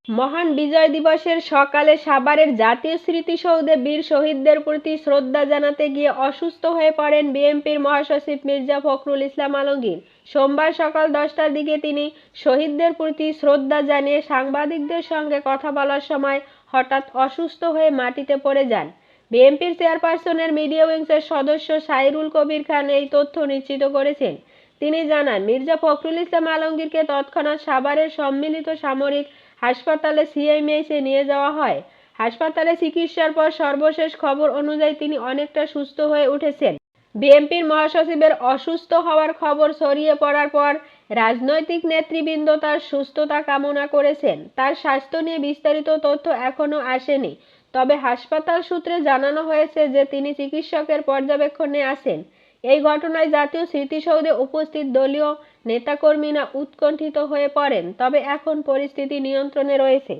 মহান বিজয় দিবসের সকালে সাভারের জাতীয় স্মৃতিসৌধে বীর শহীদদের প্রতি শ্রদ্ধা জানাতে গিয়ে অসুস্থ হয়ে পড়েন বিএনপির মহাসচিব মির্জা ফখরুল ইসলাম আলমগীর। সোমবার সকাল 10টার দিকে তিনি শহীদদের প্রতি শ্রদ্ধা জানিয়ে সাংবাদিকদের সঙ্গে কথা বলার সময় হঠাৎ অসুস্থ হয়ে মাটিতে পড়ে যান। বিএনপির চেয়ারপারসনের মিডিয়া উইংসের সদস্য সাইরুল কবির খান এই তথ্য নিশ্চিত করেছেন। তিনি জানান, মির্জা ফখরুল ইসলাম আলমগীরকে তৎক্ষণাৎ সাভারের সম্মিলিত সামরিক হাসপাতালে সিএমএইচে নিয়ে যাওয়া হয়। হাসপাতালে চিকিৎসার পর সর্বশেষ খবর অনুযায়ী তিনি অনেকটা সুস্থ হয়ে উঠেছেন। বিএনপির মহাসচিবের অসুস্থ হওয়ার খবর ছড়িয়ে পড়ার পর রাজনৈতিক নেতৃবৃন্দ তার সুস্থতা কামনা করেছেন। তার স্বাস্থ্য নিয়ে বিস্তারিত তথ্য এখনও আসেনি, তবে হাসপাতাল সূত্রে জানানো হয়েছে যে তিনি চিকিৎসকের পর্যবেক্ষণে আছেন। এই ঘটনায় জাতীয় স্মৃতিসৌধে উপস্থিত দলীয় নেতাকর্মীরা উৎকণ্ঠিত হয়ে পড়েন, তবে এখন পরিস্থিতি নিয়ন্ত্রণে রয়েছে।